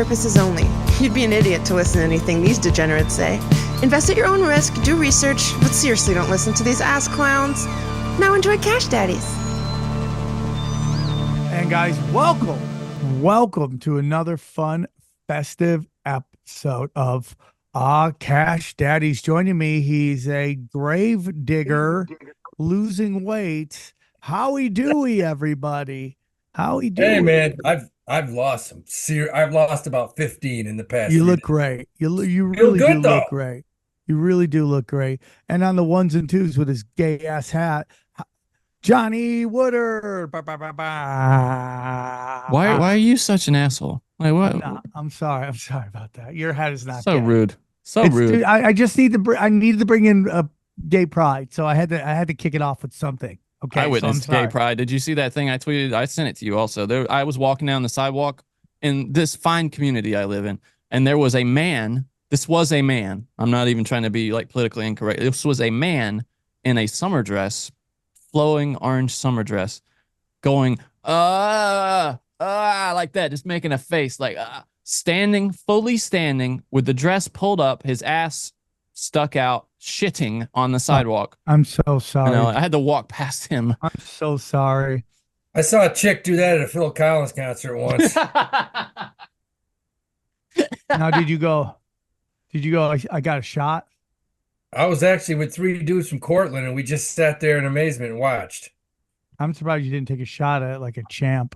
purposes only. You'd be an idiot to listen to anything these degenerates say. Invest at your own risk, do research, but seriously don't listen to these ass clowns. Now enjoy Cash Daddies. And guys, welcome to another fun, festive episode of Cash Daddies. Joining me, he's a grave digger, losing weight. Howie Dewey, everybody. Howie Dewey. Hey man, I've lost some I've lost about 15 in the past. You look great. You really do look great. You really do look great. And on the ones and twos with his gay ass hat, Johnny Woodard. Why are you such an asshole? Like what? I'm sorry about that. Your hat is not so gay. Rude. Rude. Dude, I just need to I needed to bring in gay pride, so I had to kick it off with something. Okay, I witnessed gay pride. Did you see that thing I tweeted? I sent it to you also. I was walking down the sidewalk in this fine community I live in, and there was a man. This was a man. I'm not even trying to be like politically incorrect. This was a man in a summer dress, flowing orange summer dress, going like that, just making a face, like fully standing with the dress pulled up, his ass stuck out, shitting on the sidewalk. I'm so sorry. I had to walk past him. I'm so sorry. I saw a chick do that at a Phil Collins concert once. Now, did you go? I got a shot. I was actually with 3 dudes from Cortland, and we just sat there in amazement and watched. I'm surprised you didn't take a shot at it like a champ.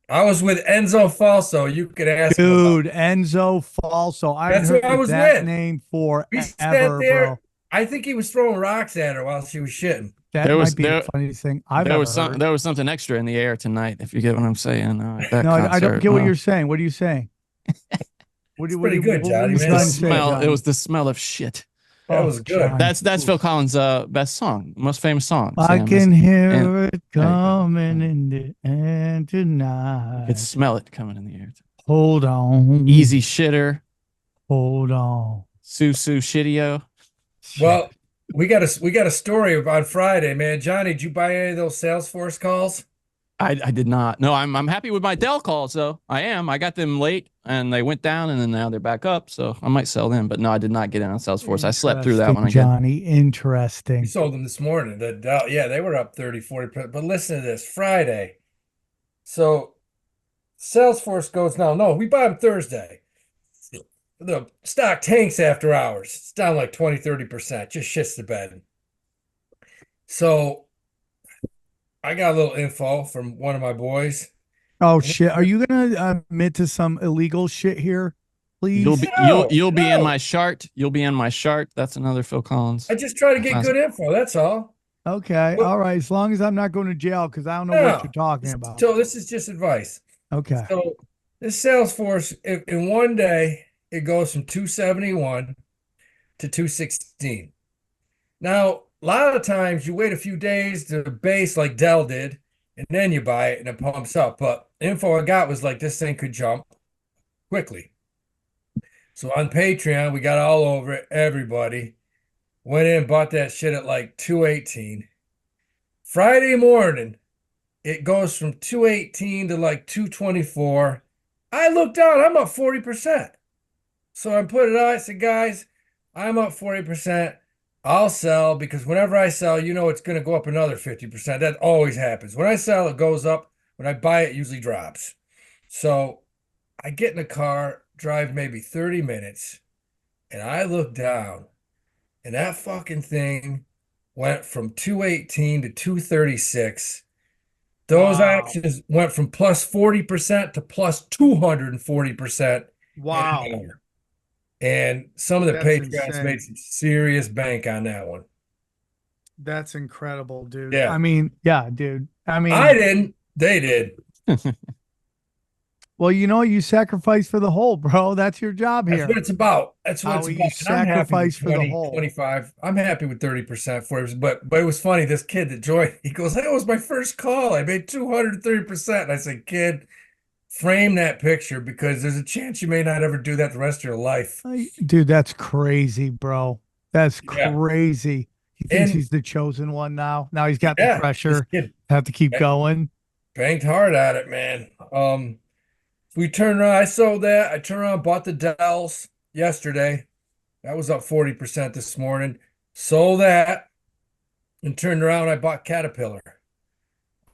I was with Enzo Falso. You could ask dude, Enzo Falso. That's who I was with. Name forever, we sat there. bro. I think he was throwing rocks at her while she was shitting. That might be the funniest thing I've ever heard. There was something extra in the air tonight, if you get what I'm saying. I don't get what you're saying. What are you saying? Pretty good, Johnny. It was the smell of shit. That was good. Johnny. That's Phil Collins' best song, most famous song. I can hear it coming in the air tonight. You could smell it coming in the air. Hold on. Easy shitter. Hold on. Susu shitio. Well, we got a story on Friday, man. Johnny, did you buy any of those Salesforce calls? I did not. No, I'm happy with my Dell calls though. I am. I got them late and they went down and then now they're back up. So I might sell them. But no, I did not get in on Salesforce. I slept through that one again. Johnny, interesting. We sold them this morning. Yeah, they were up 30, 40%. But listen to this, Friday. So Salesforce goes now. No, we buy them Thursday. The stock tanks after hours. It's down like 20, 30%. Just shits the bed. So I got a little info from one of my boys. Oh shit! Are you gonna admit to some illegal shit here, please? You'll be in my chart. You'll be in my chart. That's another Phil Collins. I just try to get good info. That's all. Okay, all right. As long as I'm not going to jail, because I don't know what you're talking about. So this is just advice. Okay. So this Salesforce, in one day, it goes from 271 to 216. Now, a lot of times you wait a few days to base like Dell did, and then you buy it and it pumps up. But info I got was like this thing could jump quickly. So on Patreon, we got all over it. Everybody went in and bought that shit at like 218. Friday morning, it goes from 218 to like 224. I looked down, I'm up 40%. So I put it out. I said, guys, I'm up 40%. I'll sell because whenever I sell, it's going to go up another 50%. That always happens. When I sell, it goes up. When I buy it usually drops. So I get in the car, drive maybe 30 minutes, and I look down, and that fucking thing went from 218 to 236. Those actions went from plus 40% to plus 240%. Wow. And some of the Patreons made some serious bank on that one. That's incredible, dude. Yeah. I mean, yeah, dude. I mean, I didn't. They did. Well, you sacrifice for the whole, bro. That's your job here. That's what it's about. That's what it's about. You sacrifice for the whole. 25. I'm happy with 30% for it. But it was funny. This kid that joined, he goes, that was my first call. I made 230%. And I said, kid, frame that picture because there's a chance you may not ever do that the rest of your life. Dude, that's crazy, bro. That's crazy. He thinks he's the chosen one now. Now he's got the pressure. Have to keep going. Banked hard at it, man. we turned around. I sold that. I turned around, bought the Dells yesterday. That was up 40% this morning. Sold that and turned around. I bought Caterpillar.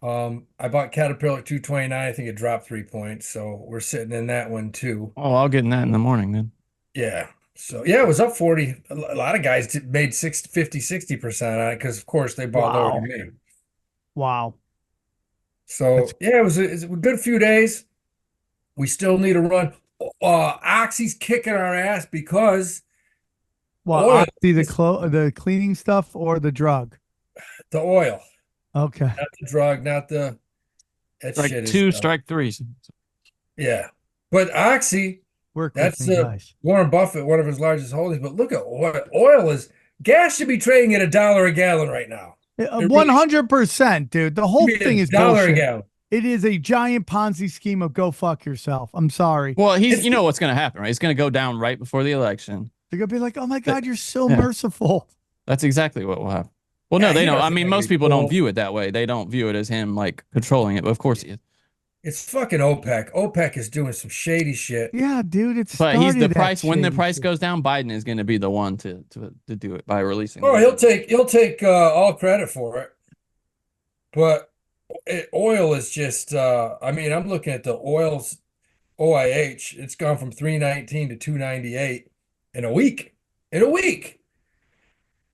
I bought Caterpillar at 229. I think it dropped 3 points. So we're sitting in that one too. Oh, I'll get in that in the morning then. Yeah. So yeah, it was up 40. A lot of guys made 60% on it because of course they bought lower than me. Wow. So yeah, it's a good few days. We still need a run. Oxy's kicking our ass because Well, oil the cleaning stuff or the drug? the oil, Okay. not the drug, not the that Like shit two is strike threes. yeah. But Oxy, Work with that's me, guys. Warren Buffett, one of his largest holdings. But look at oil. Oil is gas should be trading at $1 a gallon right now. 100%, dude. The whole Should be thing is $1 a bullshit. gallon. It is a giant Ponzi scheme of go fuck yourself. I'm sorry. Well, It's- you know what's going to happen, right? It's going to go down right before the election. They're gonna be like, "Oh my God, you're so Yeah. merciful." That's exactly what will happen. Well, Yeah, no, they he don't. I doesn't mean, have most any people don't pull. view it that way. They don't view it as him like controlling it, but of course he is. It's fucking OPEC. OPEC is doing some shady shit. Yeah, dude. It's But he's the started at price when the shady price shit. goes down. Biden is going to be the one to do it by releasing. Oh, it. he'll take all credit for it. But oil is just I mean, I'm looking at the oil's OIH. It's gone from 319 to 298 in a week. In a week.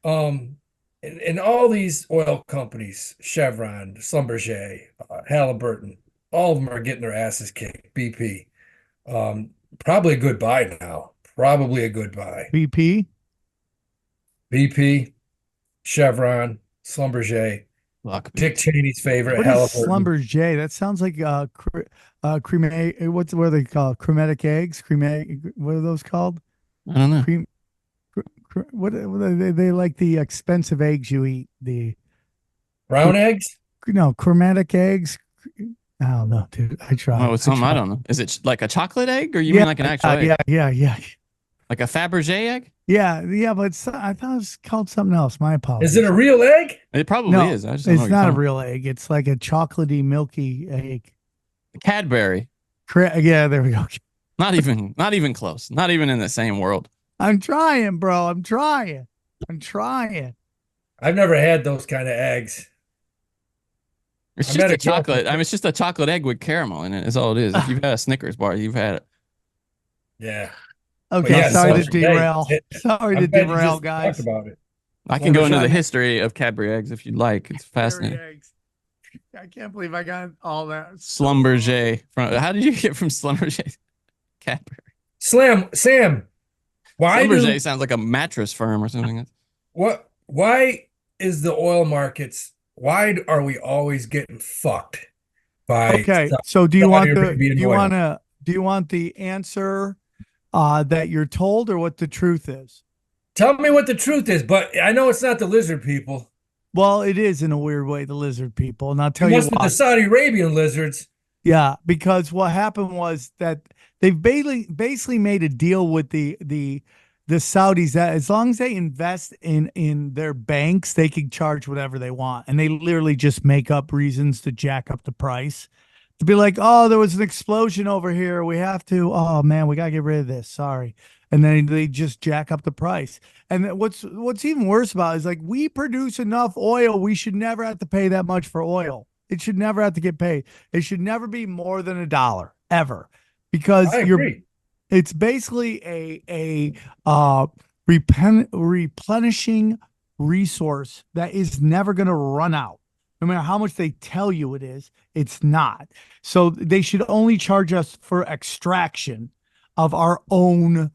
And all these oil companies, Chevron, Schlumberger, Halliburton, all of them are getting their asses kicked. BP. Probably a good buy now. Probably a good buy. BP. BP, Chevron, Schlumberger, Fuck. Dick Cheney's favorite, What is Halliburton. Schlumberger? That sounds like crema. What are they called? Chromatic eggs. What are those called? I don't know. Cream. What are they like the expensive eggs you eat? The Brown eggs? chromatic eggs. I don't know, dude. I tried. Oh, it's something I don't know. Is it like a chocolate egg, or you mean like an actual egg? Yeah. Like a Fabergé egg? Yeah, but I thought it was called something else. My apologies. Is it a real egg? It probably No, is. I just don't know it's what you're not a talking real egg. It's like a chocolatey, milky egg. about. Cadbury. Yeah, there we go. Not even close. Not even in the same world. I'm trying, bro. I'm trying. I've never had those kind of eggs. It's I just met a a girl chocolate. from- I mean, it's just a chocolate egg with caramel in it. Is all it is. If you've had a Snickers bar, you've had it. Yeah. Okay, yeah, sorry so- to derail. Hey, Sorry I'm to glad you derail, just guys. talked about it. I can go into the Schlumberger. history of Cadbury eggs if you'd like. It's fascinating. Eggs. I can't believe I got all that. Schlumberger. How did you get from Schlumberger to Cadbury? Sam, why Schlumberger sounds like a mattress firm or something. why is the oil markets, why are we always getting fucked by Okay, stuff? so do you Saudi want Arabian oil. do you want the answer that you're told or what the truth is? Tell me what the truth is, but I know it's not the lizard people. Well, it is in a weird way, the lizard people, and I'll It tell you must be why. the Saudi Arabian lizards. Yeah, because what happened was that they've basically made a deal with the Saudis that as long as they invest in their banks, they can charge whatever they want, and they literally just make up reasons to jack up the price. To be like, oh, there was an explosion over here. We have to. Oh man, we gotta get rid of this. Sorry, and then they just jack up the price. And then what's even worse about it is like we produce enough oil, we should never have to pay that much for oil. It should never have to get paid. It should never be more than $1 ever, because I agree. it's basically a replenishing resource that is never going to run out. No matter how much they tell you it is, it's not. So they should only charge us for extraction of our own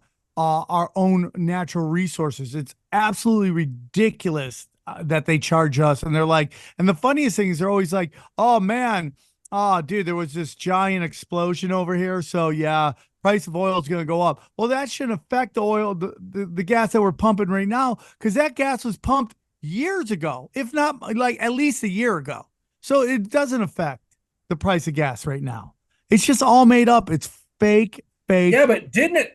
natural resources. It's absolutely ridiculous that they charge us. And they're like, and the funniest thing is they're always like, oh man, oh dude, there was this giant explosion over here. So yeah, price of oil is going to go up. Well, that shouldn't affect the oil, the gas that we're pumping right now, because that gas was pumped years ago, if not like at least a year ago. So it doesn't affect the price of gas right now. It's just all made up. It's fake. Yeah, but didn't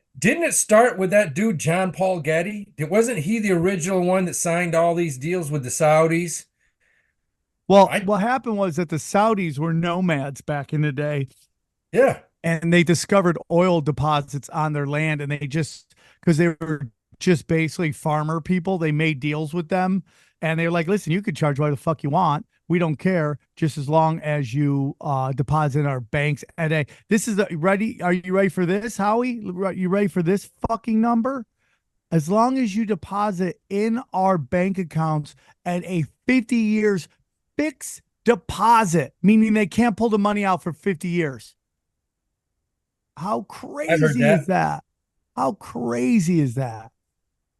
it start with that dude John Paul Getty? Wasn't he the original one that signed all these deals with the Saudis? Well, what happened was that the Saudis were nomads back in the day. Yeah. and they discovered oil deposits on their land, and they just because they were just basically farmer people, they made deals with them, and they were like, listen, you could charge whatever the fuck you want, we don't care, just as long as you deposit in our banks at a this is the ready are you ready for this, Howie? You ready for this fucking number? As long as you deposit in our bank accounts at a 50 years fixed deposit, meaning they can't pull the money out for 50 years. How crazy is that? How crazy is that?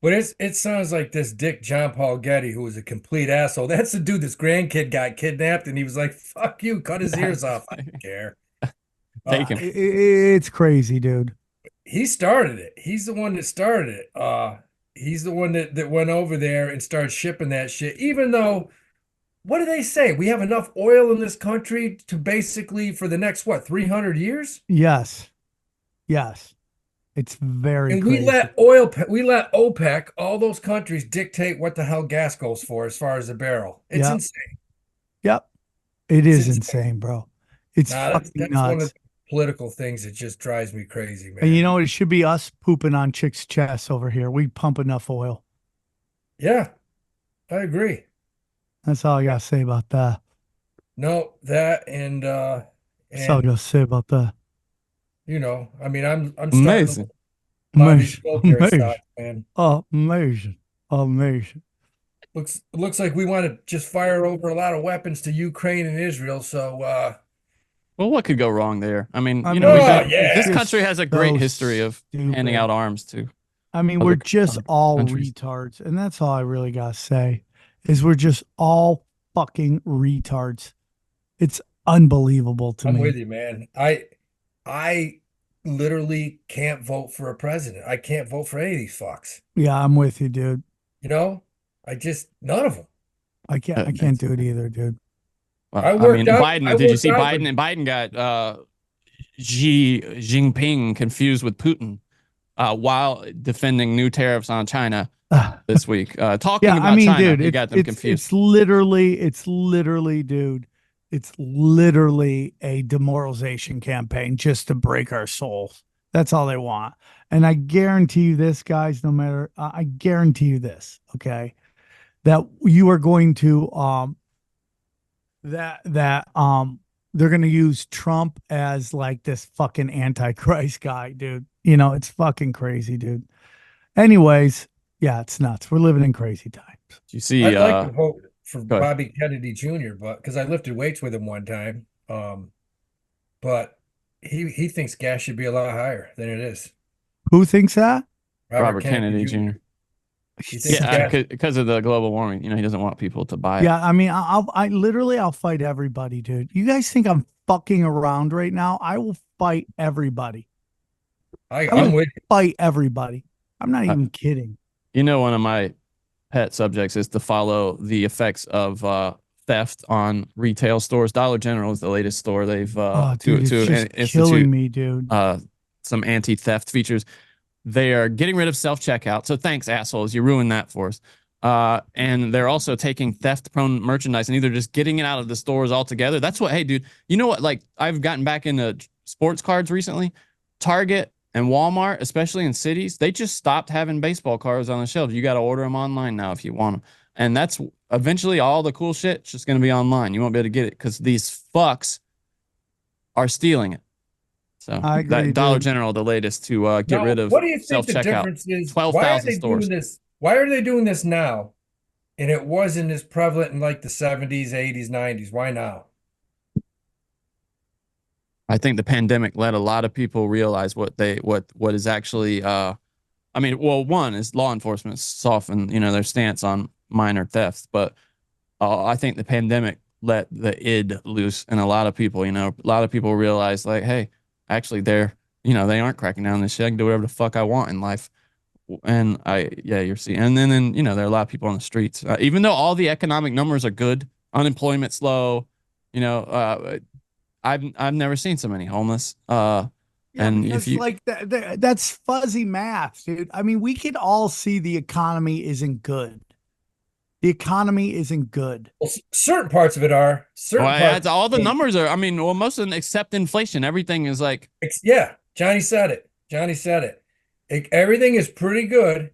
But it sounds like this Dick John Paul Getty, who was a complete asshole. That's the dude. This grandkid got kidnapped, and he was like, "Fuck you, cut his ears off. I don't care." Take him. It's crazy, dude. He started it. He's the one that started it. He's the one that went over there and started shipping that shit. Even though, what do they say? We have enough oil in this country to basically for the next 300 years? Yes. Yes. It's very And crazy. we let OPEC, all those countries dictate what the hell gas goes for as far as the barrel. It's insane. Yep. It is insane, bro. It's fucking that's nuts. one of the political things that just drives me crazy, man. And you know, it should be us pooping on chicks' chests over here. We pump enough oil. Yeah, I agree. That's all I gotta say about that. No, that and That's all I gotta say about that. you know, I mean, I'm Amazing. Amazing. Amazing. Amazing. Man. Amazing. Amazing. Looks like we want to just fire over a lot of weapons to Ukraine and Israel. So Well, what could go wrong there? I mean, I you know, mean, this it's country has a great so history of handing stupid. out arms to. I mean, other we're just all countries. retards, and that's all I really gotta say is we're just all fucking retards. It's unbelievable to I'm me. with you, man. I literally can't vote for a president. I can't vote for any of these fucks. Yeah, I'm with you, dude. You know, none of them. I can't do it either, dude. Well, I I worked mean, out- Biden. I Did you worked see out Biden? with- And Biden got Xi Jinping confused with Putin while defending new tariffs on China this week. Talking Yeah, about I mean, China, dude, he got them confused. it's literally, dude. It's literally a demoralization campaign just to break our souls. That's all they want. And I guarantee you this, guys, no matter, I guarantee you this, okay, that you are going to, they're going to use Trump as like this fucking antichrist guy, dude. You know, it's fucking crazy, dude. Anyways, yeah, it's nuts. We're living in crazy times. You see, I'd like to vote for go ahead. Bobby Kennedy Jr., but because I lifted weights with him one time. But he thinks gas should be a lot higher than it is. Who thinks that? Robert Kennedy Jr. He thinks Yeah, gas- because of the global warming. You know, he doesn't want people to buy it. Yeah, I mean, I'll fight everybody, dude. You guys think I'm fucking around right now? I will fight everybody. I'm with you. Fight everybody. I'm not even kidding. You know, one of my pet subjects is to follow the effects of theft on retail stores. Dollar General is the latest store. They've Dude, it's just institute killing me, dude. some anti-theft features. They are getting rid of self-checkout. So thanks, assholes. You ruined that for us. And they're also taking theft-prone merchandise and either just getting it out of the stores altogether. That's what, hey, dude, you know what? Like, I've gotten back into sports cards recently. Target and Walmart, especially in cities, they just stopped having baseball cards on the shelves. You got to order them online now if you want them. And that's eventually all the cool shit's just going to be online. You won't be able to get it because these fucks are stealing it. So I agree, that Dollar dude. General, the latest to get Now, rid of what do you think the self-checkout. difference is? 12,000 stores. Why are they doing this now? And it wasn't as prevalent in like the 70s, 80s, 90s. Why now? I think the pandemic let a lot of people realize what is actually I mean, well, one is law enforcement soften, you know, their stance on minor thefts, but I think the pandemic let the id loose in a lot of people. You know, a lot of people realize like, hey, actually they're, you know, they aren't cracking down on this shit. I can do whatever the fuck I want in life. And you're seeing, and then you know, there are a lot of people on the streets, even though all the economic numbers are good, unemployment's low, you know, I've never seen so many homeless. And if you like that's fuzzy math, dude. I mean, we could all see the economy isn't good. The economy isn't good. Well, certain parts of it are. Certain Well, parts. all the numbers are. I mean, well, most of them except inflation. Everything is like. Yeah, Johnny said it. Johnny said it. Everything is pretty good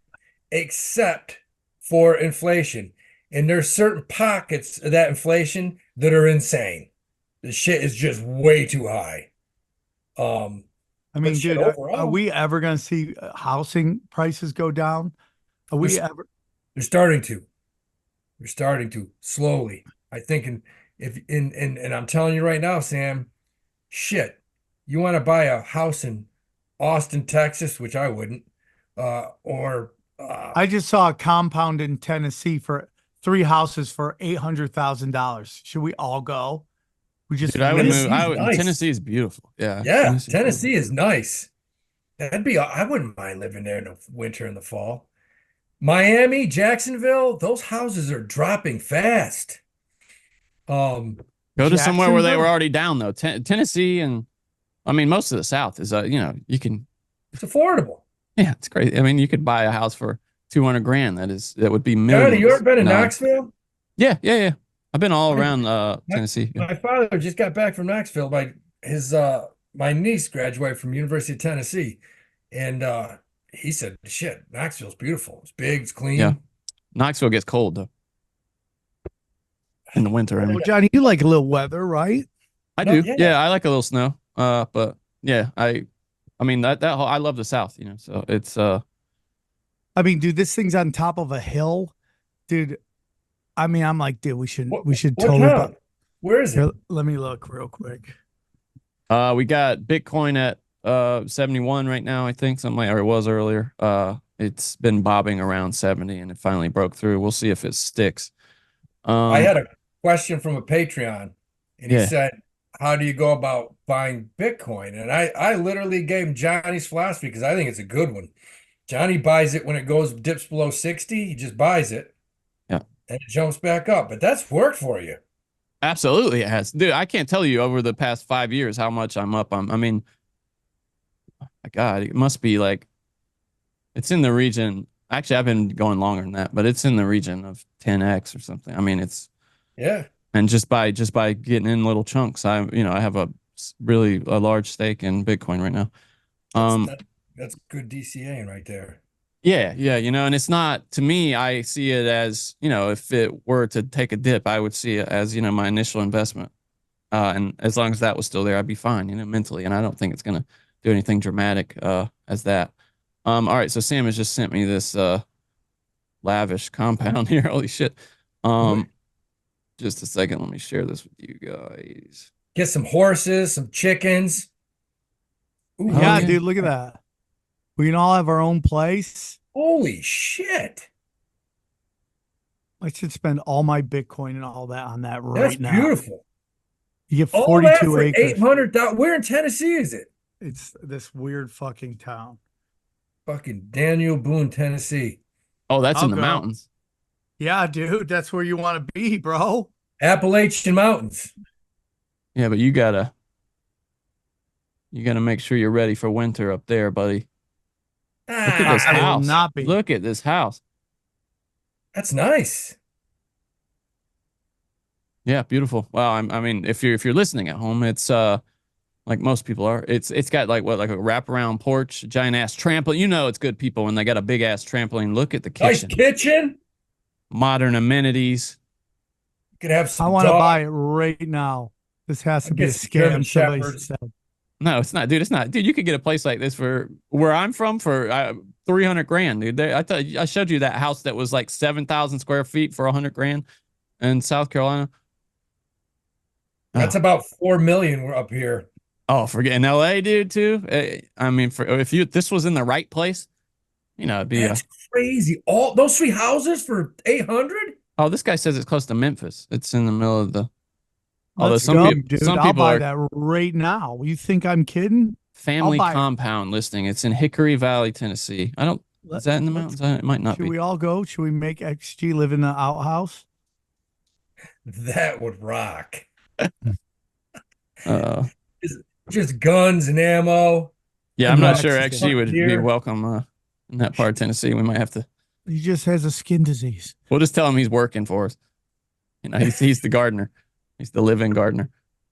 except for inflation. And there's certain pockets of that inflation that are insane. The shit is just way too high. I mean, shit, dude, overall, are we ever going to see housing prices go down? Are we ever? They're starting to. They're starting to slowly. I think, and I'm telling you right now, Sam, shit, you want to buy a house in Austin, Texas, which I wouldn't, or I just saw a compound in Tennessee for 3 houses for $800,000. Should we all go? We just Dude, I would move. Nice. Tennessee is beautiful. Yeah. Yeah, Tennessee is nice. I wouldn't mind living there in the winter and the fall. Miami, Jacksonville, those houses are dropping fast. Go to somewhere where they were already down though. Tennessee and I mean most of the South is you can. It's affordable. Yeah, it's great. I mean, you could buy a house for $200,000. That would be millions. Johnny, you ever been in Knoxville? Yeah. I've been all around Tennessee. My father just got back from Knoxville. My niece graduated from University of Tennessee, and he said, "Shit, Knoxville's beautiful. It's big, it's clean." Yeah, Knoxville gets cold though in the winter. Well, Johnny, you like a little weather, right? I do. Yeah, I like a little snow. But yeah, I mean that whole, I love the South. So it's I mean, dude, this thing's on top of a hill, dude. I mean, I'm like, dude, we should totally. Where is it? Here, let me look real quick. We got Bitcoin at 71 right now, I think, or it was earlier. It's been bobbing around 70 and it finally broke through. We'll see if it sticks. I had a question from a Patreon, and he said, "How do you go about buying Bitcoin?" And I literally gave him Johnny's philosophy because I think it's a good one. Johnny buys it when it dips below 60. He just buys it. Yeah. And it jumps back up. But that's worked for you. Absolutely it has. Dude, I can't tell you over the past 5 years how much I'm up on. I mean, my God, it must be like, it's in the region. Actually, I've been going longer than that, but it's in the region of 10x or something. I mean, it's and just by getting in little chunks, I have a large stake in Bitcoin right now. That's good DCA right there. Yeah, and it's not, to me, I see it as, if it were to take a dip, I would see it as, my initial investment. And as long as that was still there, I'd be fine, mentally. And I don't think it's going to do anything dramatic as that. All right, so Sam has just sent me this lavish compound here. Holy shit. Just a second, let me share this with you guys. Get some horses, some chickens. Ooh, yeah, dude, look at that. We can all have our own place. Holy shit. I should spend all my Bitcoin and all that on that right now. That's beautiful. You get 42 acres. 800,000. Where in Tennessee is it? It's this weird fucking town. Fucking Daniel Boone, Tennessee. Oh, that's in the mountains. Yeah, dude, that's where you want to be, bro. Appalachian Mountains. Yeah, but you gotta make sure you're ready for winter up there, buddy. Look at this house. Look at this house. That's nice. Yeah, beautiful. Well, I mean, if you're listening at home, it's like most people are. It's got like a wraparound porch, giant ass trampoline. It's good people when they got a big ass trampoline. Look at the kitchen. Nice kitchen. Modern amenities. You could have some. I want to buy it right now. This has to be a scam. Somebody said. No, it's not, dude. It's not, dude. You could get a place like this for where I'm from for $300,000, dude. I showed you that house that was like 7,000 square feet for $100,000 in South Carolina. That's about 4 million. We're up here. Oh, forget in LA, dude. Too. I mean, if this was in the right place, it'd be. That's crazy. All those 3 houses for 800. Oh, this guy says it's close to Memphis. It's in the middle of the. Although some people I'll buy that right now. You think I'm kidding? Family compound listing. It's in Hickory Valley, Tennessee. Is that in the mountains? It might not be. Should we all go? Should we make XG live in the outhouse? That would rock. Just guns and ammo. Yeah, I'm not sure XG would be welcome in that part of Tennessee. We might have to He just has a skin disease. We'll just tell him he's working for us. You know, he's the gardener. He's the living gardener.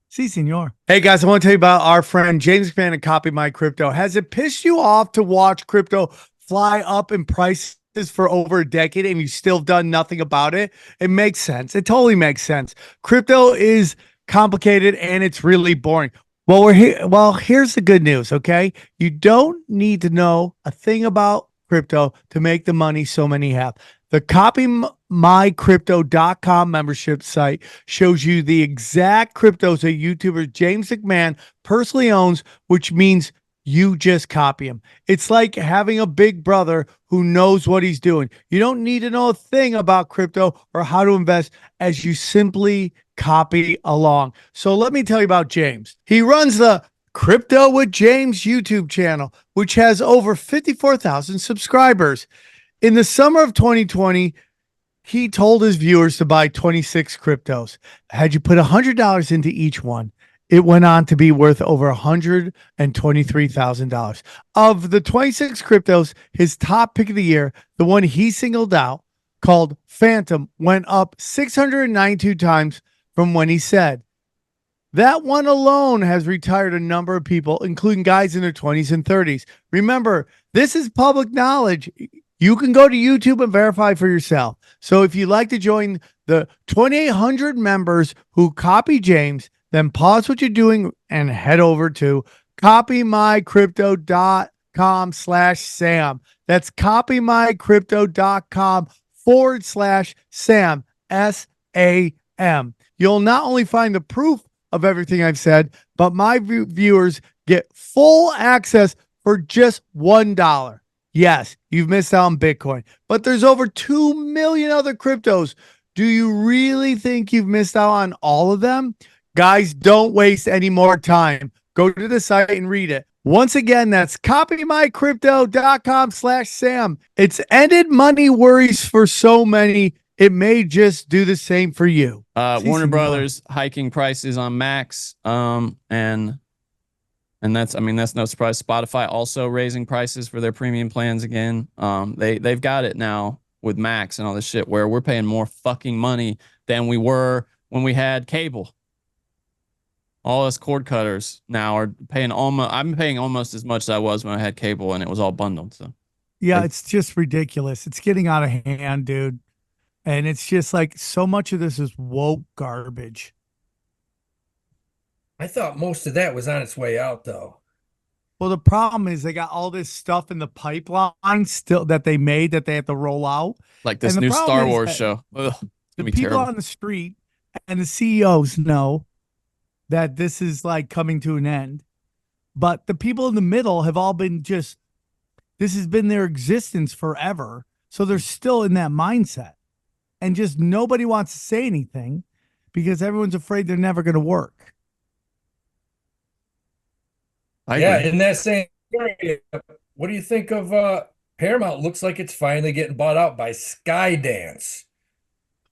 Si, senor. Hey, guys, I want to tell you about our friend James McMahon at Copy My Crypto. Has it pissed you off to watch crypto fly up in prices for over a decade and you've still done nothing about it? It makes sense. It totally makes sense. Crypto is complicated and it's really boring. Well, we're here. Well, here's the good news, okay? You don't need to know a thing about crypto to make the money so many have. The CopyMyCrypto.com membership site shows you the exact cryptos that YouTuber James McMahon personally owns, which means you just copy him. It's like having a big brother who knows what he's doing. You don't need to know a thing about crypto or how to invest, as you simply copy along. So let me tell you about James. He runs the Crypto with James YouTube channel, which has over 54,000 subscribers. In the summer of 2020, he told his viewers to buy 26 cryptos. Had you put $100 into each one, it went on to be worth over $123,000. Of the 26 cryptos, his top pick of the year, the one he singled out, called Phantom, went up 692 times from when he said. That one alone has retired a number of people, including guys in their 20s and 30s. Remember, this is public knowledge. You can go to YouTube and verify for yourself. So if you'd like to join the 2,800 members who copy James, then pause what you're doing and head over to copymycrypto.com/Sam. That's copymycrypto.com/Sam, SAM. You'll not only find the proof of everything I've said, but my viewers get full access for just $1. Yes, you've missed out on Bitcoin, but there's over 2 million other cryptos. Do you really think you've missed out on all of them? Guys, don't waste any more time. Go to the site and read it. Once again, that's copymycrypto.com/Sam. It's ended money worries for so many. It may just do the same for you. Warner Brothers hiking prices on Max. And that's no surprise. Spotify also raising prices for their premium plans again. They've got it now with Max and all this shit where we're paying more fucking money than we were when we had cable. All us cord cutters now are paying I'm paying almost as much as I was when I had cable and it was all bundled. So yeah, it's just ridiculous. It's getting out of hand, dude. And it's just like so much of this is woke garbage. I thought most of that was on its way out, though. Well, the problem is they got all this stuff in the pipeline still that they made that they have to roll out. Like this new Star Wars show. Ugh, the people terrible. On the street and the CEOs know that this is like coming to an end. But the people in the middle have all been this has been their existence forever. So they're still in that mindset. And just nobody wants to say anything because everyone's afraid they're never going to work. Yeah, in that same area, what do you think of Paramount? Looks like it's finally getting bought out by Skydance.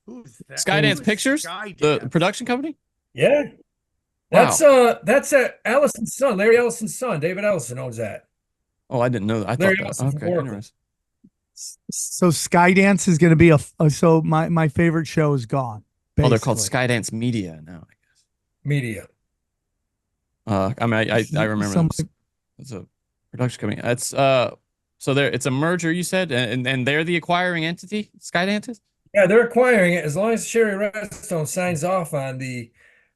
Who's that? Skydance Pictures, the production company? Yeah. Wow. That's Ellison's son, Larry Ellison's son. David Ellison owns that. Oh, I didn't know that. I Larry thought that. Ellison's Okay, interesting. So Skydance is going to be so my favorite show is gone. Basically. Oh, they're called Skydance Media now, I guess. Media. I remember it's a production company. That's so it's a merger, you said, and they're the acquiring entity, Skydance is? Yeah, they're acquiring it as long as Sherry Redstone signs off on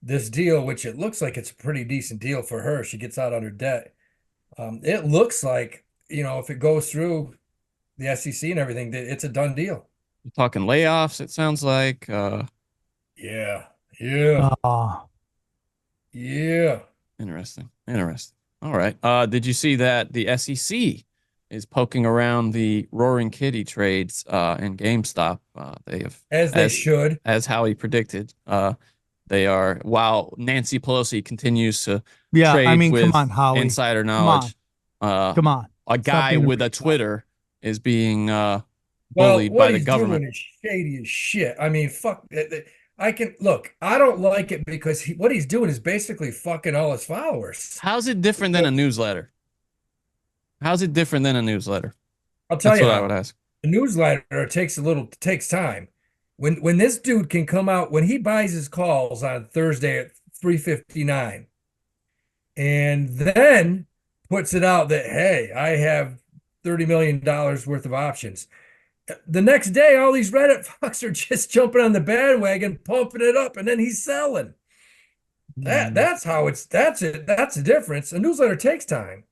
this deal, which it looks like it's a pretty decent deal for her. She gets out on her debt. It looks like, if it goes through the SEC and everything, it's a done deal. You're talking layoffs, it sounds like. Yeah. Interesting. All right. Did you see that the SEC is poking around the Roaring Kitty trades in GameStop? They have, they should, as Howie predicted. They are, while Nancy Pelosi continues to trade with come on, Howie. insider knowledge. Come on. A guy with a Twitter is being bullied by the government. Doing is shady as shit. I mean, fuck. I don't like it because what he's doing is basically fucking all his followers. How's it different than a newsletter? I'll tell That's you. what I would ask. a newsletter takes time. When this dude can come out when he buys his calls on Thursday at 3:59 and then puts it out that, hey, I have $30 million worth of options. The next day, all these Reddit fucks are just jumping on the bandwagon, pumping it up, and then he's selling. That's it. That's the difference. A newsletter takes time.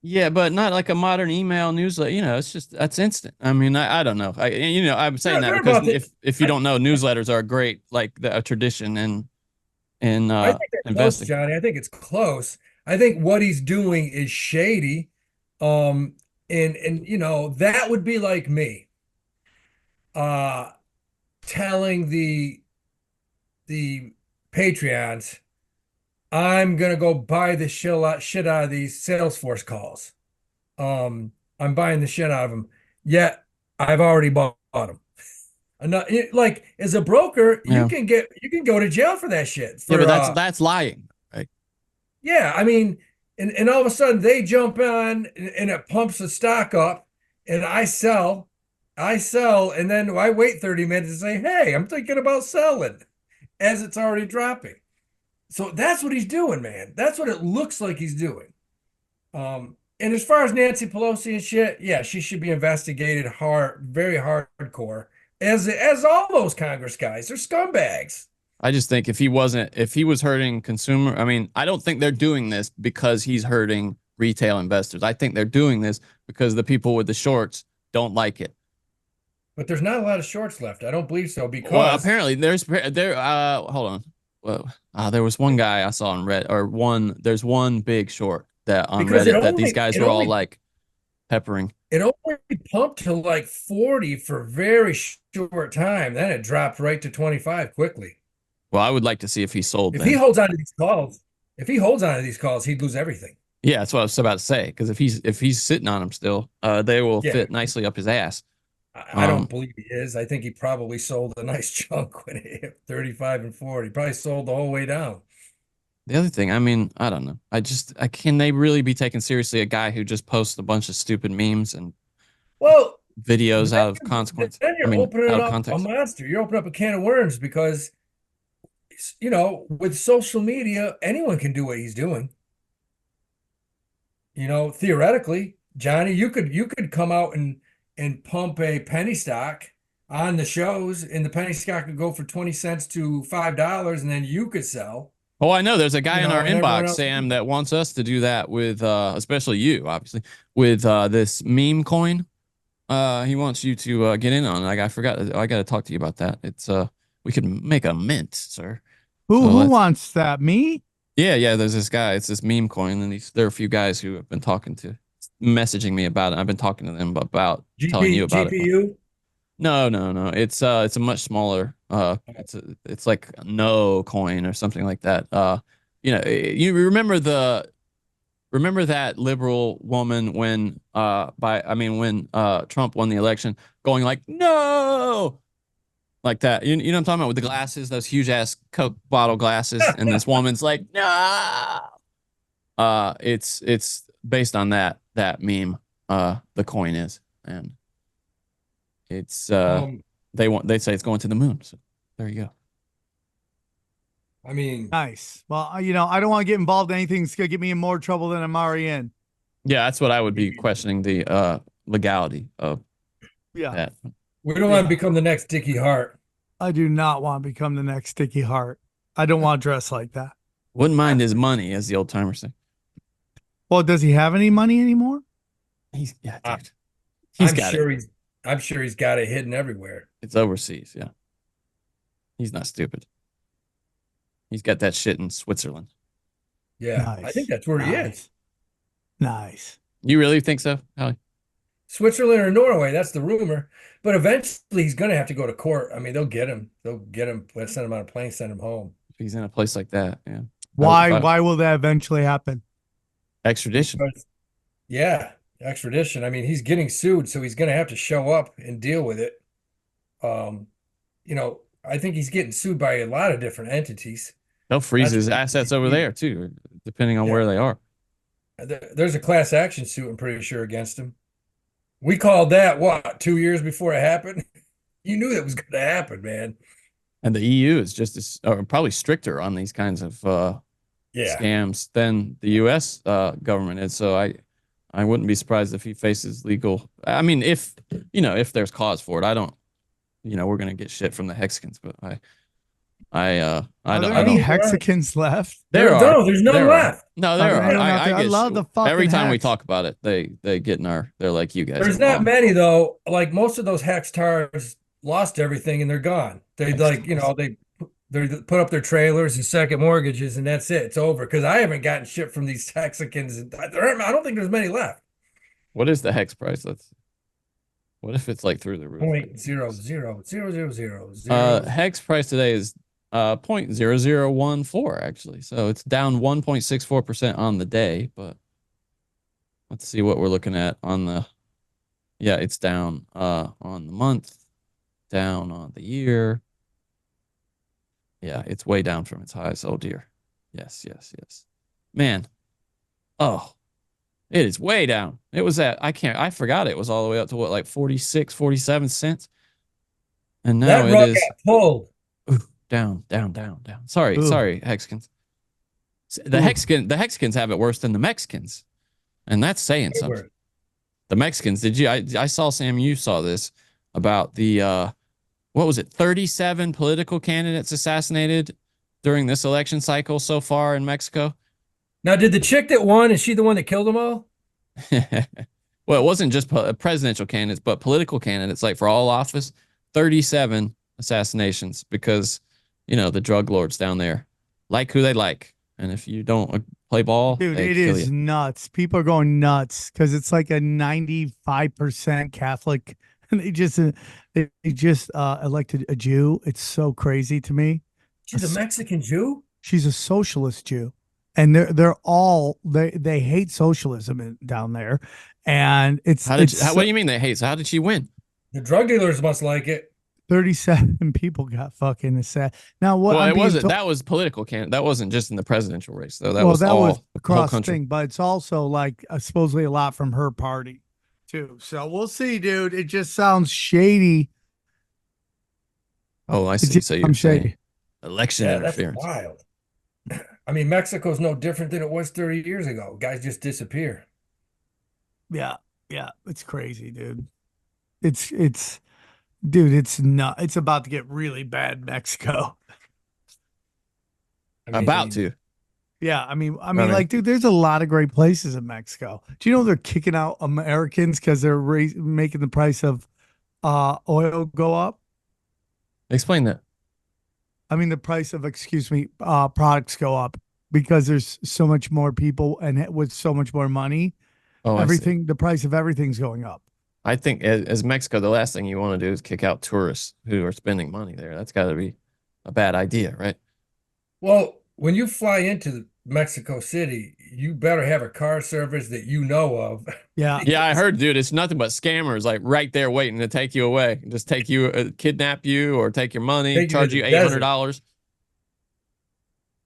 Yeah, but not like a modern email newsletter. It's just that's instant. I mean, I don't know. I'm saying that because if you don't know, newsletters are great, like a tradition in I think that's close, investing. Johnny. I think it's close. I think what he's doing is shady. And that would be like me telling the Patreons, I'm gonna go buy the shit out of these Salesforce calls. I'm buying the shit out of them. Yet I've already bought them. Like as a broker, Yeah. you can go to jail for that shit. Yeah, but that's lying, right? Yeah, I mean, and all of a sudden they jump on and it pumps the stock up, and I sell, and then I wait 30 minutes and say, hey, I'm thinking about selling as it's already dropping. So that's what he's doing, man. That's what it looks like he's doing. And as far as Nancy Pelosi and shit, yeah, she should be investigated very hardcore, as all those Congress guys. They're scumbags. I just think if he was hurting consumer, I mean, I don't think they're doing this because he's hurting retail investors. I think they're doing this because the people with the shorts don't like it. But there's not a lot of shorts left. I don't believe so because apparently hold on. Well, there was one guy I saw on Reddit, there's one big short that on Reddit that these guys were all like peppering. It only pumped to like 40 for a very short time. Then it dropped right to 25 quickly. Well, I would like to see if he sold. If he holds on to these calls, he'd lose everything. Yeah, that's what I was about to say. Because if he's sitting on them still, they will fit nicely up his ass. I don't believe he is. I think he probably sold a nice chunk when it hit 35 and 40. He probably sold the whole way down. The other thing, I mean, I don't know. Can they really be taken seriously? A guy who just posts a bunch of stupid memes and videos out of consequence. Then you're opening up a monster. You're opening up a can of worms because, with social media, anyone can do what he's doing. Theoretically, Johnny, you could come out and pump a penny stock on the shows, and the penny stock could go from 20 cents to $5, and then you could sell. Oh, I know. There's a guy in our inbox, Sam, that wants us to do that with, especially you, obviously, with this meme coin. He wants you to get in on it. I forgot. I got to talk to you about that. It's we could make a mint, sir. Who wants that? Me? Yeah. There's this guy. It's this meme coin, and there are a few guys who have been messaging me about it. I've been talking to them about telling you about GPU? it. No. It's a much smaller. It's like no coin or something like that. You remember that liberal woman when Trump won the election, going like no, like that. You know what I'm talking about with the glasses, those huge ass Coke bottle glasses, and this woman's like no. It's based on that meme. The coin is, and it's they say it's going to the moon. So there you go. I mean, nice. Well, I don't want to get involved in anything that's gonna get me in more trouble than I'm already in. Yeah, that's what I would be questioning, the legality of that. We don't want to become the next Dickie Hart. I do not want to become the next Dickie Hart. I don't want to dress like that. Wouldn't mind his money, as the old timers say. Well, does he have any money anymore? Dude. I'm sure he's got it hidden everywhere. It's overseas, yeah. He's not stupid. He's got that shit in Switzerland. Yeah, nice. I think that's where he is. Nice. You really think so, Howie? Switzerland or Norway, that's the rumor. But eventually he's going to have to go to court. I mean, they'll get him. They'll get him, send him on a plane, send him home. If he's in a place like that, yeah. Why will that eventually happen? Extradition. Extradition. I mean, he's getting sued, so he's going to have to show up and deal with it. I think he's getting sued by a lot of different entities. They'll freeze his assets over there too, depending on where they are. There's a class action suit, I'm pretty sure, against him. We called that what, 2 years before it happened? You knew that was going to happen, man. And the EU is just as, or probably stricter on these kinds of Yeah. scams than the U.S. Government is. So I wouldn't be surprised if he faces legal. I mean, if if there's cause for it, I don't. We're gonna get shit from the Hexicans, but I Are don't. there I any don't. Hexicans left? There are. No, there's none There are. left. No, there Okay, are. I get love the fucking every time we Hex. talk about it, they get in our. They're like, you guys. There's are not wrong." many though. Like most of those Hextars lost everything and they're gone. They they put up their trailers and second mortgages and that's it. It's over. Because I haven't gotten shit from these Hexicans. I don't think there's many left. What is the hex price? What if it's like through the roof? 0.00000. Hex price today is 0.0014 actually. So it's down 1.64% on the day, but let's see what we're looking at on the it's down on the month, down on the year. Yeah, it's way down from its highs. Oh dear. Yes. Man. Oh. It is way down. It was I forgot it was all the way up to what, like 46, 47 cents. And now That rug it is got pulled. down. Sorry, Hexicans. The Hexicans have it worse than the Mexicans. And that's saying something. The Mexicans, I saw, Sam, you saw this about the what was it, 37 political candidates assassinated during this election cycle so far in Mexico. Now, did the chick that won, is she the one that killed them all? Well, it wasn't just presidential candidates, but political candidates, like for all office, 37 assassinations because, the drug lords down there like who they like. And if you don't play ball, Dude, they it kill is you. nuts. People are going nuts because it's like a 95% Catholic. And they just elected a Jew. It's so crazy to me. She's a Mexican Jew? She's a socialist Jew. And they hate socialism down there, and what do you mean they hate? So how did she win? The drug dealers must like it. 37 people got fucking sad. Now what? Well, that was political candidate. That wasn't just in the presidential race though. That was across whole country. thing, but it's also like supposedly a lot from her party too. So we'll see, dude. It just sounds shady. Oh, I see. So you're saying shady. Election interference. That's wild. I mean, Mexico's no different than it was 30 years ago. Guys just disappear. Yeah, it's crazy, dude. Dude, it's not. It's about to get really bad, Mexico. About to. Yeah, I mean, like, dude, there's a lot of great places in Mexico. Do you know they're kicking out Americans because they're making the price of oil go up? Explain that. I mean, the price of, products go up because there's so much more people and with so much more money, the price of everything's going up. I think as Mexico, the last thing you want to do is kick out tourists who are spending money there. That's got to be a bad idea, right? Well, when you fly into Mexico City, you better have a car service that you know of. Yeah. Yeah, I heard, dude, it's nothing but scammers like right there waiting to take you away. Just take you, kidnap you or take your money, charge you $800.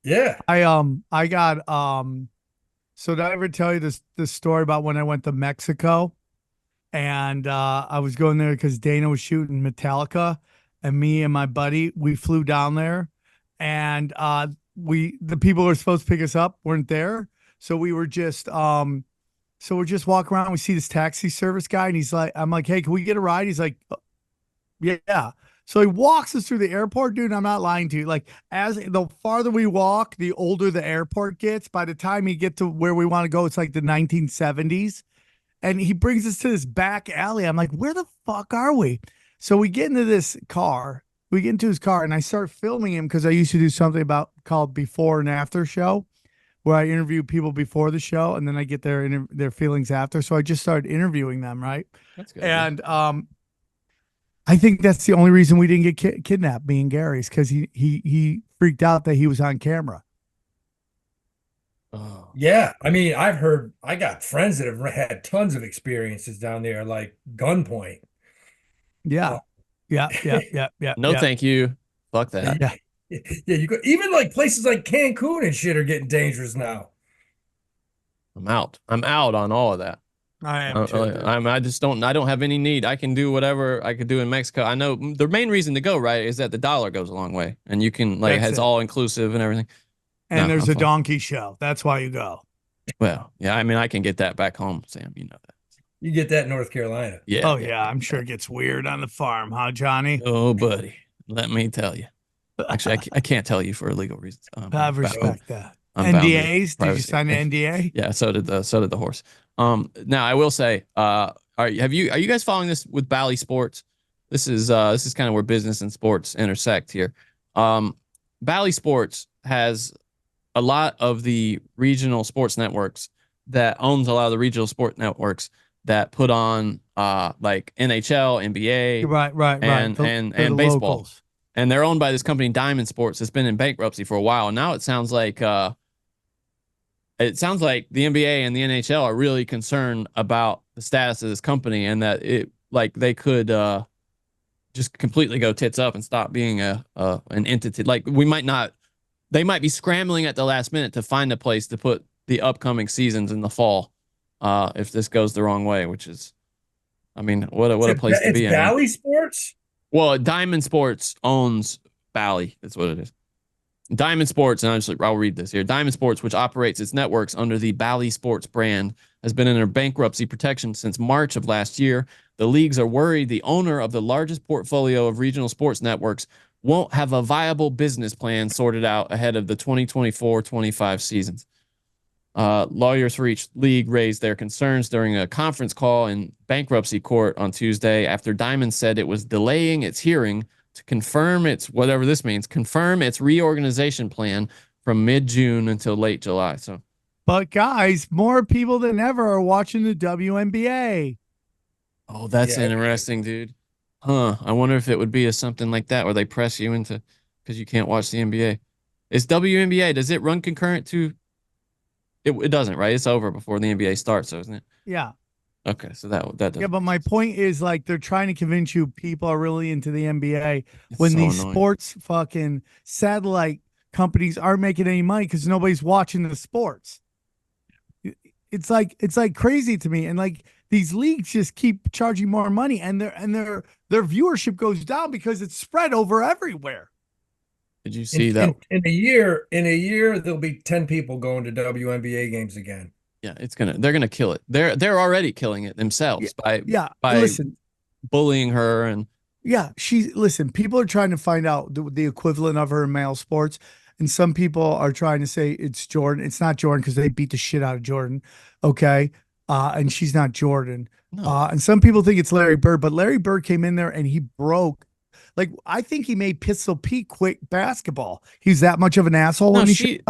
Yeah. I got, so did I ever tell you this story about when I went to Mexico and I was going there because Dana was shooting Metallica and me and my buddy, we flew down there and the people who were supposed to pick us up weren't there. So we were just, so we're just walking around. We see this taxi service guy and he's like, I'm like, hey, can we get a ride? He's like, yeah. So he walks us through the airport, dude. I'm not lying to you. Like as the farther we walk, the older the airport gets. By the time you get to where we want to go, it's like the 1970s. And he brings us to this back alley. I'm like, where the fuck are we? So we get into this car. We get into his car and I start filming him because I used to do something called before and after show, where I interview people before the show and then I get their feelings after. So I just started interviewing them, right? That's good. And I think that's the only reason we didn't get kidnapped, me and Gary's, because he freaked out that he was on camera. Oh. Yeah. I mean, I got friends that have had tons of experiences down there, like gunpoint. Yeah. Yeah. No, thank you. Fuck that. Yeah. Yeah, you could even like places like Cancun and shit are getting dangerous now. I'm out on all of that. I am too. Dude. I don't have any need. I can do whatever I could do in Mexico. I know the main reason to go, right, is that the dollar goes a long way and you can it's all inclusive and everything. And there's a donkey show. That's why you go. Well, yeah, I mean, I can get that back home, Sam. You know that. You get that in North Carolina. Yeah. Oh, yeah. I'm sure it gets weird on the farm, huh, Johnny? Oh, buddy. Let me tell you. Actually, I can't tell you for illegal reasons. I respect that. I'm NDAs? Did you sign an NDA? Yeah, so did the horse. Now I will say, are you guys following this with Bally Sports? This is kind of where business and sports intersect here. Bally Sports has a lot of the regional sports networks that owns a lot of the regional sport networks that put on like NHL, NBA, right, and baseball. Locals. And they're owned by this company, Diamond Sports. That's been in bankruptcy for a while. And now it sounds like the NBA and the NHL are really concerned about the status of this company and that they could just completely go tits up and stop being an entity. Like they might be scrambling at the last minute to find a place to put the upcoming seasons in the fall if this goes the wrong way, which is, I mean, what a place to be in. It's Bally Sports? Well, Diamond Sports owns Bally. That's what it is. Diamond Sports, and I'll read this here. Diamond Sports, which operates its networks under the Bally Sports brand, has been under bankruptcy protection since March of last year. The leagues are worried the owner of the largest portfolio of regional sports networks won't have a viable business plan sorted out ahead of the 2024-25 seasons. Lawyers for each league raised their concerns during a conference call in bankruptcy court on Tuesday after Diamond said it was delaying its hearing to confirm its reorganization plan from mid-June until late July. So, but guys, more people than ever are watching the WNBA. Oh, that's interesting, dude. Huh. I wonder if it would be something like that where they press you into because you can't watch the NBA. Is WNBA, does it run concurrent to it doesn't, right? It's over before the NBA starts, isn't it? Yeah. Okay, so that doesn't. Yeah, but my point is like they're trying to convince you people are really into the NBA when so these annoying. Sports fucking satellite companies aren't making any money because nobody's watching the sports. It's like crazy to me, and like these leagues just keep charging more money, and their viewership goes down because it's spread over everywhere. Did you see that? In a year, there'll be 10 people going to WNBA games again. Yeah, they're gonna kill it. They're already killing it themselves by listen, bullying her and people are trying to find out the equivalent of her in male sports, and some people are trying to say it's Jordan. It's not Jordan because they beat the shit out of Jordan. Okay. And she's not Jordan. No. And some people think it's Larry Bird, but Larry Bird came in there and he broke. Like, I think he made Pistol Pete quit basketball. He's that much of an asshole.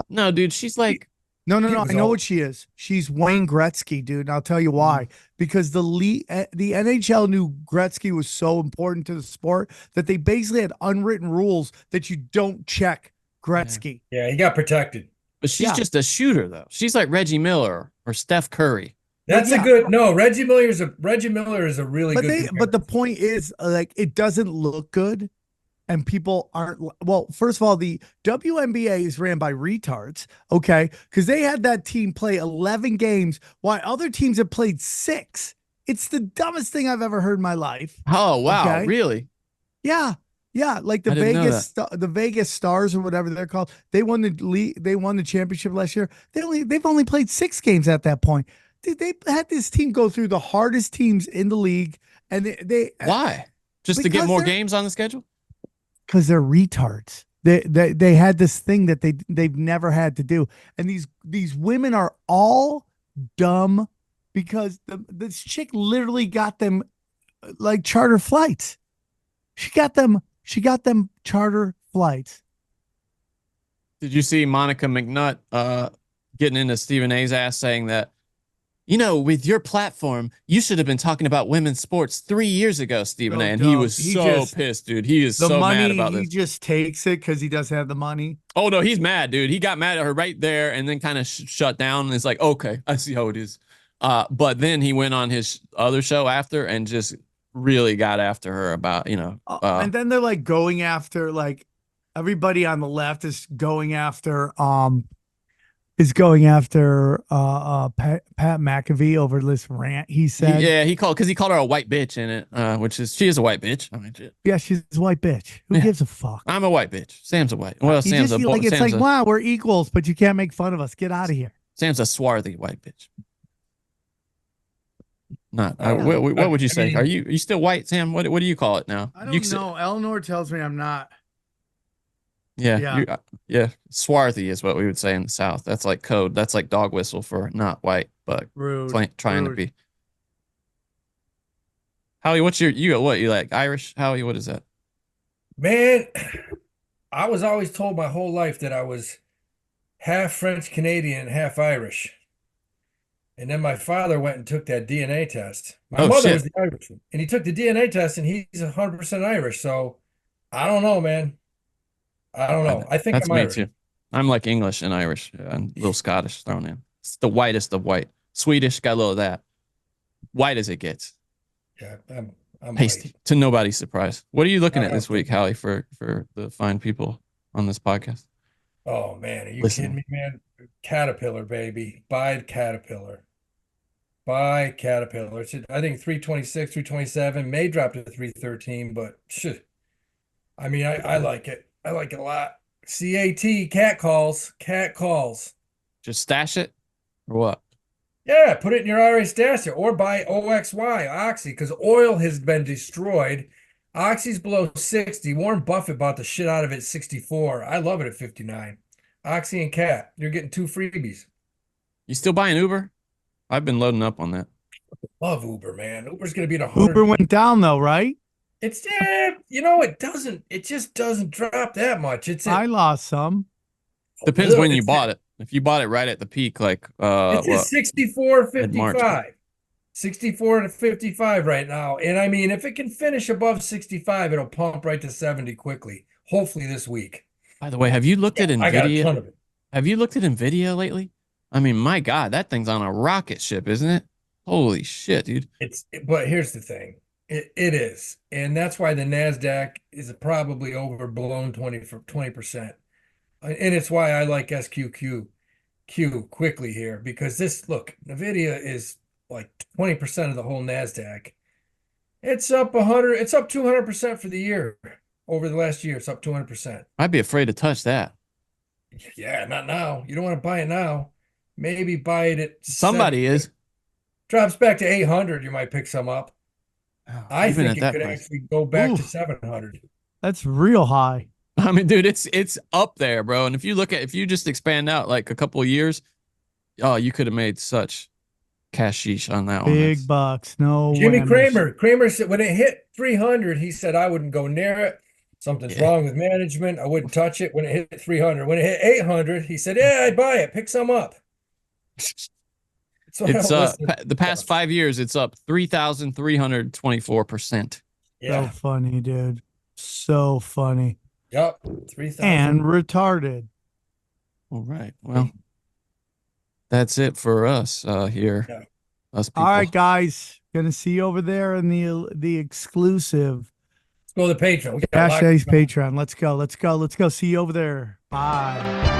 No, dude, she's like, no. I know what she is. She's Wayne Gretzky, dude. And I'll tell you why. Because the NHL knew Gretzky was so important to the sport that they basically had unwritten rules that you don't check Gretzky. Yeah, he got protected. But she's just a shooter, though. She's like Reggie Miller or Steph Curry. That's a good Reggie Miller is a really good. But the point is, like, it doesn't look good, and people aren't. Well, first of all, the WNBA is ran by retards, okay? Because they had that team play 11 games while other teams have played 6. It's the dumbest thing I've ever heard in my life. Oh wow, okay? Really? Yeah. Like the Vegas Stars or whatever they're called. They won the league. They won the championship last year. They've only played 6 games at that point. Dude, they had this team go through the hardest teams in the league, and they why? Just to get more games on the schedule? Because they're retards. They had this thing that they've never had to do, and these women are all dumb because this chick literally got them like charter flights. She got them charter flights. Did you see Monica McNutt getting into Stephen A's ass saying that, you know, with your platform, you should have been talking about women's sports 3 years ago, Stephen A. And he was so pissed, dude. He is so mad about this. He just takes it because he doesn't have the money. Oh, no, he's mad, dude. He got mad at her right there and then kind of shut down. And it's like, okay, I see how it is. But then he went on his other show after and just really got after her about, and then they're like going after, like, everybody on the left is going after is going after Pat McAfee over this rant he said. He called her a white bitch in it, she is a white bitch. I mean, shit. Yeah, she's a white bitch. Who gives a fuck? I'm a white bitch. Sam's a white. Well, You Sam's just a feel like it's Sam's like, wow, we're equals, but you can't make fun of us. Get out of here. Sam's a swarthy white bitch. Not. Oh, What would you I say? mean- Are you still white, Sam? What do you call it now? I don't know. Eleanor tells me I'm not. Yeah. Swarthy is what we would say in the South. That's like code. That's like dog whistle for not white, but Rude. trying to be. Howie, you like Irish? Howie, what is that? Man, I was always told my whole life that I was half French Canadian, half Irish. And then my father went and took that DNA test. My mother was the Irishman, and he took the DNA test, and he's 100% Irish. So I don't know, man. I don't know. I think That's I'm me Irish. too. I'm like English and Irish and a little Scottish thrown in. It's the whitest of white. Swedish got a little of that. White as it gets. Yeah, I'm Pasty white. to nobody's surprise. What are you looking at I this week, Howie, for the fine people on this podcast? Oh man, are you Listen. kidding me, man? Caterpillar, baby. Buy Caterpillar. Buy Caterpillar. It's, I think 326, 327 may drop to 313, but shit. I mean, I like it. I like it a lot. cat calls. Just stash it or what? Yeah, put it in your IRA stasher or buy OXY, Oxy, because oil has been destroyed. Oxy's below 60. Warren Buffett bought the shit out of it at 64. I love it at 59. Oxy and Cat, you're getting 2 freebies. You still buying Uber? I've been loading up on that. Love Uber, man. Uber's going to be at 100. Uber went down though, right? It's it just doesn't drop that much. I lost some. Depends when you bought it. If you bought it right at the peak, like it's at 64.55. Mid-March. 64 to 55 right now. And I mean, if it can finish above 65, it'll pump right to 70 quickly. Hopefully this week. By the way, have you looked at I got a ton NVIDIA? of it. Have you looked at NVIDIA lately? I mean, my God, that thing's on a rocket ship, isn't it? Holy shit, dude. But here's the thing. It is. And that's why the NASDAQ is probably overblown 20%. And it's why I like SQQQ quickly here, because NVIDIA is like 20% of the whole NASDAQ. It's up 200% for the year. Over the last year, it's up 200%. I'd be afraid to touch that. Yeah, not now. You don't want to buy it now. Maybe buy it at Somebody 70. is. Drops back to 800, you might pick some up. I Even think at that it could price. actually go back to Oof. 700. That's real high. I mean, dude, it's up there, bro. And if you just expand out like a couple of years, oh, you could have made such cashish on that one. Big bucks. No Jimmy whammies. Kramer said when it hit 300, he said, I wouldn't go near it. Something's wrong with management. I wouldn't touch it when it hit 300. When it hit 800, he said, yeah, I'd buy it. Pick some up. So It's the past 5 years, it's up 3,324%. Yeah. So funny, dude. So funny. Yep. 3,000. And retarded. All right. Well, that's it for us here. Yeah. Us people. All right, guys. Gonna see you over there in the exclusive Let's go to the Patreon. We got a Cash lot Daddy's going on. Patreon. Let's go. See you over there. Bye.